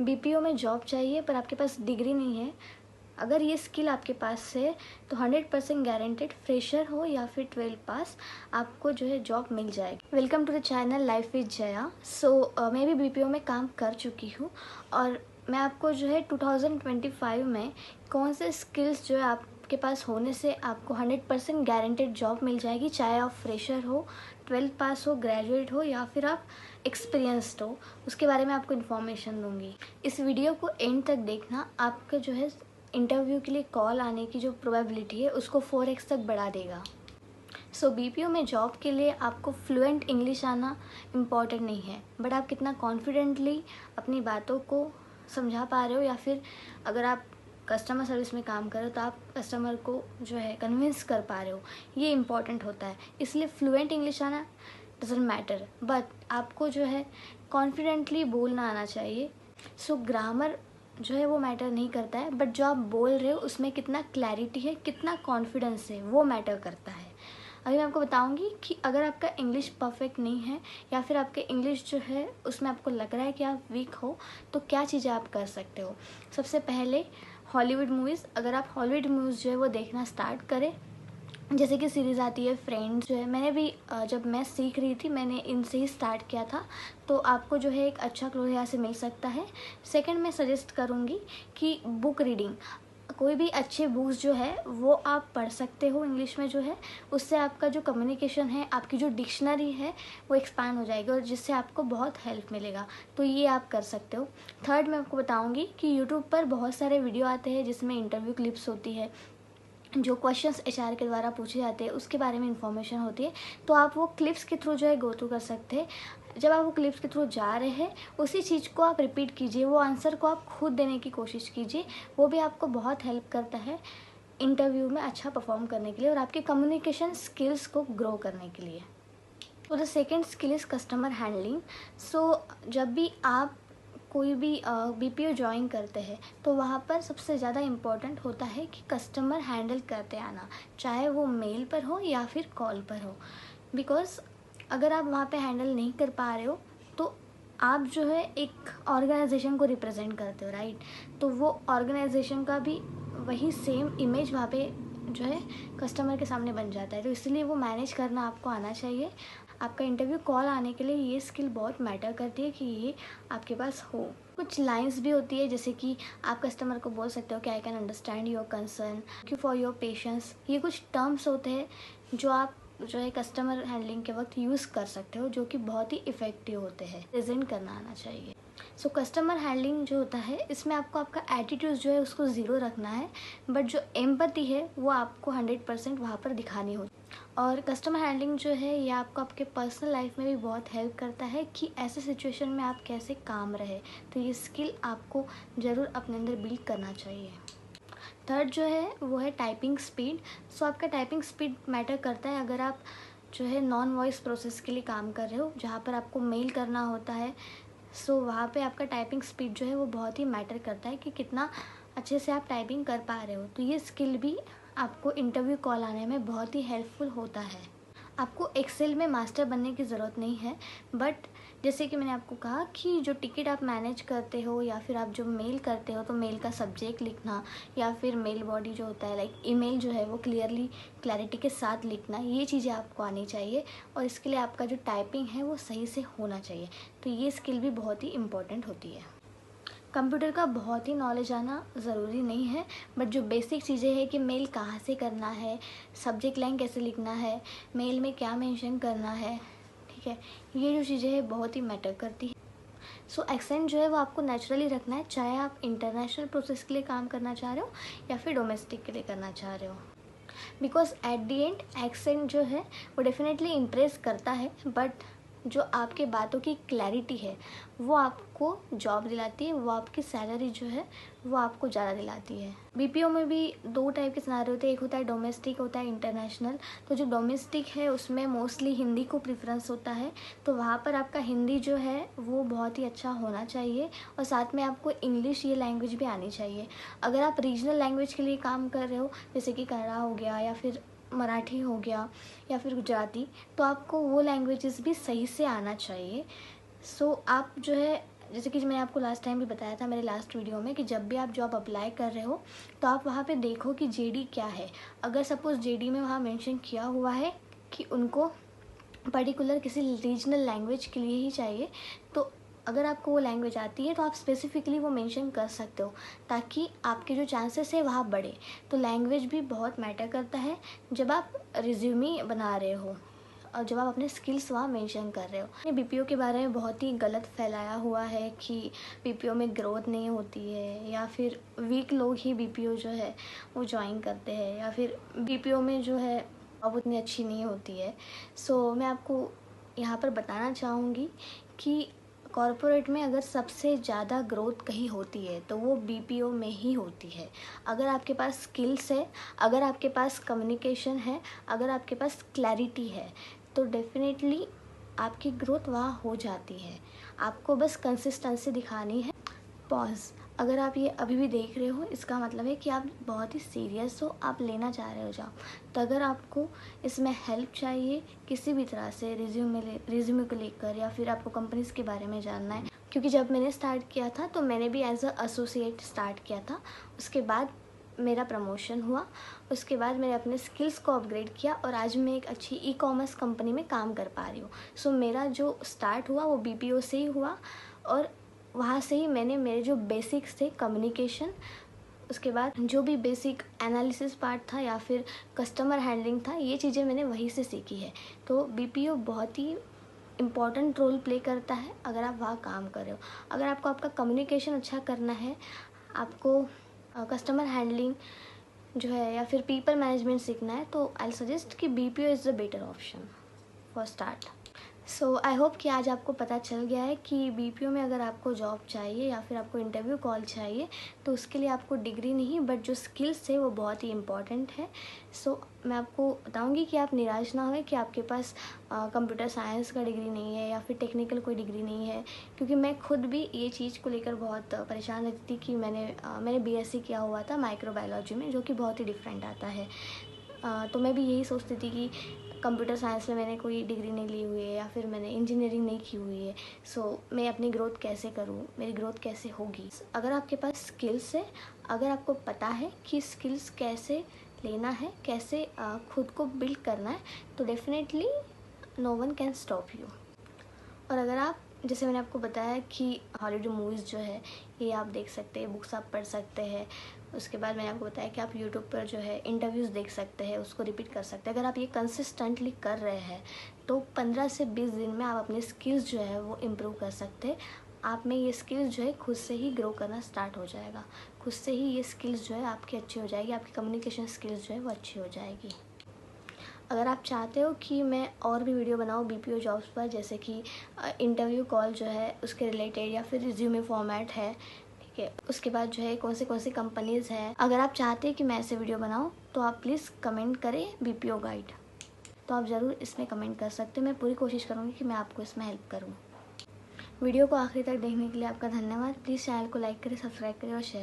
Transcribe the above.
BPO में job चाहिए पर आपके पास डिग्री नहीं है, अगर ये स्किल आपके पास है तो 100% गारंटेड, फ्रेशर हो या फिर 12 पास, आपको जो है जॉब मिल जाएगी। Welcome to the channel life with Jaya. मैं भी बीपीओ में काम कर चुकी हूँ और मैं आपको जो है 2025 में कौन से स्किल्स जो है आपके पास होने से आपको 100% गारंटेड जॉब मिल जाएगी, चाहे आप फ्रेशर हो, 12 पास हो, ग्रेजुएट हो या फिर आप एक्सपीरियंस्ड हो, उसके बारे में आपको इन्फॉर्मेशन दूंगी। इस वीडियो को एंड तक देखना, आपका जो है इंटरव्यू के लिए कॉल आने की जो प्रोबेबिलिटी है उसको 4x तक बढ़ा देगा। बीपीओ में जॉब के लिए आपको फ्लुएंट इंग्लिश आना इम्पॉर्टेंट नहीं है, बट आप कितना कॉन्फिडेंटली अपनी बातों को समझा पा रहे हो, या फिर अगर आप कस्टमर सर्विस में काम कर रहे हो तो आप कस्टमर को जो है कन्विंस कर पा रहे हो, ये इम्पॉर्टेंट होता है। इसलिए फ्लुएंट इंग्लिश आना डजंट मैटर, बट आपको जो है कॉन्फिडेंटली बोलना आना चाहिए। ग्रामर जो है वो मैटर नहीं करता है, बट जो आप बोल रहे हो उसमें कितना क्लैरिटी है, कितना कॉन्फिडेंस है, वो मैटर करता है। अभी मैं आपको बताऊंगी कि अगर आपका इंग्लिश परफेक्ट नहीं है या फिर आपके इंग्लिश जो है उसमें आपको लग रहा है कि आप वीक हो, तो क्या चीज़ें आप कर सकते हो। सबसे पहले हॉलीवुड मूवीज़, अगर आप हॉलीवुड मूवीज़ जो है वो देखना स्टार्ट करें, जैसे कि सीरीज़ आती है फ्रेंड्स, जो है मैंने भी जब मैं सीख रही थी मैंने इनसे ही स्टार्ट किया था, तो आपको जो है एक अच्छा क्लो यहाँ से मिल सकता है। सेकंड मैं सजेस्ट करूँगी कि बुक रीडिंग, कोई भी अच्छे बुक्स जो है वो आप पढ़ सकते हो इंग्लिश में, जो है उससे आपका जो कम्युनिकेशन है, आपकी जो डिक्शनरी है वो एक्सपांड हो जाएगी और जिससे आपको बहुत हेल्प मिलेगा, तो ये आप कर सकते हो। थर्ड मैं आपको बताऊँगी कि यूट्यूब पर बहुत सारे वीडियो आते हैं जिसमें इंटरव्यू क्लिप्स होती है, जो क्वेश्चंस एचआर के द्वारा पूछे जाते हैं उसके बारे में इंफॉर्मेशन होती है, तो आप वो क्लिप्स के थ्रू जो है गो थ्रू कर सकते हैं। जब आप वो क्लिप्स के थ्रू जा रहे हैं उसी चीज़ को आप रिपीट कीजिए, वो आंसर को आप खुद देने की कोशिश कीजिए, वो भी आपको बहुत हेल्प करता है इंटरव्यू में अच्छा परफॉर्म करने के लिए और आपके कम्युनिकेशन स्किल्स को ग्रो करने के लिए। तो the second skill is customer handling. जब भी आप कोई भी बीपीओ ज्वाइन करते हैं तो वहाँ पर सबसे ज़्यादा इम्पोर्टेंट होता है कि कस्टमर हैंडल करते आना, चाहे वो मेल पर हो या फिर कॉल पर हो। बिकॉज़ अगर आप वहाँ पे हैंडल नहीं कर पा रहे हो तो आप जो है एक ऑर्गेनाइजेशन को रिप्रेजेंट करते हो, राइट। तो वो ऑर्गेनाइजेशन का भी वही सेम इमेज वहाँ पे जो है कस्टमर के सामने बन जाता है, तो इसलिए वो मैनेज करना आपको आना चाहिए। आपका इंटरव्यू कॉल आने के लिए ये स्किल बहुत मैटर करती है कि ये आपके पास हो। कुछ लाइंस भी होती है जैसे कि आप कस्टमर को बोल सकते हो कि I can understand your concern, thank you for your patience. ये कुछ टर्म्स होते हैं जो आप जो है कस्टमर हैंडलिंग के वक्त यूज़ कर सकते हो, जो कि बहुत ही इफ़ेक्टिव होते हैं। प्रेजेंट करना आना चाहिए। कस्टमर हैंडलिंग जो होता है इसमें आपको आपका एटीट्यूड जो है उसको ज़ीरो रखना है, बट जो एम्पैथी है वो आपको 100% वहाँ पर दिखानी होती है। और कस्टमर हैंडलिंग जो है ये आपको आपके पर्सनल लाइफ में भी बहुत हेल्प करता है कि ऐसे सिचुएशन में आप कैसे काम रहे, तो ये स्किल आपको ज़रूर अपने अंदर बिल्ड करना चाहिए। थर्ड जो है वो है टाइपिंग स्पीड। आपका टाइपिंग स्पीड मैटर करता है अगर आप जो है नॉन वॉइस प्रोसेस के लिए काम कर रहे हो, जहाँ पर आपको मेल करना होता है, वहाँ पे आपका टाइपिंग स्पीड जो है वो बहुत ही मैटर करता है कि कितना अच्छे से आप टाइपिंग कर पा रहे हो, तो ये स्किल भी आपको इंटरव्यू कॉल आने में बहुत ही हेल्पफुल होता है। आपको एक्सेल में मास्टर बनने की ज़रूरत नहीं है, बट जैसे कि मैंने आपको कहा कि जो टिकट आप मैनेज करते हो या फिर आप जो मेल करते हो तो मेल का सब्जेक्ट लिखना या फिर मेल बॉडी जो होता है लाइक ईमेल जो है वो क्लैरिटी के साथ लिखना, ये चीज़ें आपको आनी चाहिए और इसके लिए आपका जो टाइपिंग है वो सही से होना चाहिए, तो ये स्किल भी बहुत ही इम्पोर्टेंट होती है। कंप्यूटर का बहुत ही नॉलेज आना ज़रूरी नहीं है, बट जो बेसिक चीज़ें हैं कि मेल कहाँ से करना है, सब्जेक्ट लाइन कैसे लिखना है, मेल में क्या मेंशन करना है, ठीक है, ये जो चीज़ें हैं बहुत ही मैटर करती है। एक्सेंट जो है वो आपको नेचुरली रखना है, चाहे आप इंटरनेशनल प्रोसेस के लिए काम करना चाह रहे हो या फिर डोमेस्टिक के लिए करना चाह रहे हो, because at the and accent जो है वो डेफिनेटली इम्प्रेस करता है, बट जो आपके बातों की क्लैरिटी है वो आपको जॉब दिलाती है, वो आपकी सैलरी जो है वो आपको ज़्यादा दिलाती है। बीपीओ में भी दो टाइप के सिनेरियो होते हैं, एक होता है डोमेस्टिक, होता है इंटरनेशनल। तो जो डोमेस्टिक है उसमें मोस्टली हिंदी को प्रेफरेंस होता है, तो वहाँ पर आपका हिंदी जो है वो बहुत ही अच्छा होना चाहिए और साथ में आपको इंग्लिश ये लैंग्वेज भी आनी चाहिए। अगर आप रीजनल लैंग्वेज के लिए काम कर रहे हो जैसे कि कन्नड़ा हो गया या फिर मराठी हो गया या फिर गुजराती, तो आपको वो लैंग्वेजेस भी सही से आना चाहिए। आप जो है जैसे कि मैंने आपको लास्ट टाइम भी बताया था मेरे लास्ट वीडियो में कि जब भी आप जॉब अप्लाई कर रहे हो तो आप वहाँ पे देखो कि जेडी क्या है। अगर सपोज़ जेडी में वहाँ मेंशन किया हुआ है कि उनको पर्टिकुलर किसी रीजनल लैंग्वेज के लिए ही चाहिए, तो अगर आपको वो लैंग्वेज आती है तो आप स्पेसिफिकली वो मेंशन कर सकते हो, ताकि आपके जो चांसेस है वहाँ बढ़े। तो लैंग्वेज भी बहुत मैटर करता है जब आप रिज्यूमे बना रहे हो और जब आप अपने स्किल्स वहाँ मेंशन कर रहे हो। बीपीओ के बारे में बहुत ही गलत फैलाया हुआ है कि बीपीओ में ग्रोथ नहीं होती है, या फिर वीक लोग ही बीपीओ जो है वो ज्वाइन करते हैं, या फिर बीपीओ में जो है अब उतनी अच्छी नहीं होती है। सो मैं आपको यहाँ पर बताना चाहूँगी कि कॉरपोरेट में अगर सबसे ज़्यादा ग्रोथ कहीं होती है तो वो बीपीओ में ही होती है। अगर आपके पास स्किल्स है, अगर आपके पास कम्युनिकेशन है, अगर आपके पास क्लैरिटी है, तो डेफिनेटली आपकी ग्रोथ वहाँ हो जाती है। आपको बस कंसिस्टेंसी दिखानी है। पॉज। अगर आप ये अभी भी देख रहे हो, इसका मतलब है कि आप बहुत ही सीरियस हो, आप लेना चाह रहे हो जॉब। तो अगर आपको इसमें हेल्प चाहिए किसी भी तरह से रिज्यूमे को लेकर, या फिर आपको कंपनीज़ के बारे में जानना है, क्योंकि जब मैंने स्टार्ट किया था तो मैंने भी एज अ एसोसिएट स्टार्ट किया था। उसके बाद मेरा प्रमोशन हुआ, उसके बाद मैंने अपने स्किल्स को अपग्रेड किया और आज मैं एक अच्छी ई कॉमर्स कंपनी में काम कर पा रही हूँ। सो मेरा जो स्टार्ट हुआ वो बीपीओ से ही हुआ, और वहाँ से ही मैंने मेरे जो बेसिक्स थे कम्युनिकेशन, उसके बाद जो भी बेसिक एनालिसिस पार्ट था या फिर कस्टमर हैंडलिंग था, ये चीज़ें मैंने वहीं से सीखी है। तो बीपीओ बहुत ही इम्पॉर्टेंट रोल प्ले करता है अगर आप वहाँ काम कर रहे हो। अगर आपको आपका कम्युनिकेशन अच्छा करना है, आपको कस्टमर हैंडलिंग जो है या फिर पीपल मैनेजमेंट सीखना है, तो आई सजेस्ट कि BPO is the better option for start. So I hope कि आज आपको पता चल गया है कि बीपीओ में अगर आपको जॉब चाहिए या फिर आपको इंटरव्यू कॉल चाहिए तो उसके लिए आपको डिग्री नहीं बट जो स्किल्स है वो बहुत ही इम्पॉर्टेंट है। सो मैं आपको बताऊंगी कि आप निराश ना हों कि आपके पास कंप्यूटर साइंस का डिग्री नहीं है या फिर टेक्निकल कोई डिग्री नहीं है, क्योंकि मैं खुद भी ये चीज़ को लेकर बहुत परेशान रहती थी कि मैंने बीएससी किया हुआ था माइक्रोबायोलॉजी में, जो कि बहुत ही डिफरेंट आता है। तो मैं भी यही सोचती थी कि कंप्यूटर साइंस में मैंने कोई डिग्री नहीं ली हुई है या फिर मैंने इंजीनियरिंग नहीं की हुई है, सो मैं अपनी ग्रोथ कैसे करूँ, मेरी ग्रोथ कैसे होगी। अगर आपके पास स्किल्स है, अगर आपको पता है कि स्किल्स कैसे लेना है, कैसे खुद को बिल्ड करना है, तो definitely no one can stop you. और अगर आप, जैसे मैंने आपको बताया कि हॉलीवुड मूवीज़ जो है ये आप देख सकते हैं, बुक्स आप पढ़ सकते हैं, उसके बाद मैंने आपको बताया कि आप यूट्यूब पर जो है इंटरव्यूज़ देख सकते हैं, उसको रिपीट कर सकते हैं। अगर आप ये कंसिस्टेंटली कर रहे हैं तो 15 से 20 दिन में आप अपने स्किल्स जो है वो इम्प्रूव कर सकते हैं। आप में ये स्किल्स जो है खुद से ही ग्रो करना स्टार्ट हो जाएगा, खुद से ही ये स्किल्स जो है आपकी अच्छी हो जाएगी, आपकी कम्युनिकेशन स्किल्स जो है वो अच्छी हो जाएगी। अगर आप चाहते हो कि मैं और भी वीडियो बनाऊँ बीपीओ जॉब्स पर, जैसे कि इंटरव्यू कॉल जो है उसके रिलेटेड, या फिर रिज्यूमे फॉर्मेट है, ठीक है, उसके बाद जो है कौन सी कंपनीज़ हैं, अगर आप चाहते हैं कि मैं ऐसे वीडियो बनाऊँ तो आप प्लीज़ कमेंट करें बीपीओ गाइड, तो आप ज़रूर इसमें कमेंट कर सकते हैं। मैं पूरी कोशिश करूँगी कि मैं आपको इसमें हेल्प करूँ। वीडियो को आखिरी तक देखने के लिए आपका धन्यवाद। प्लीज़ चैनल को लाइक करें, सब्सक्राइब करें और शेयर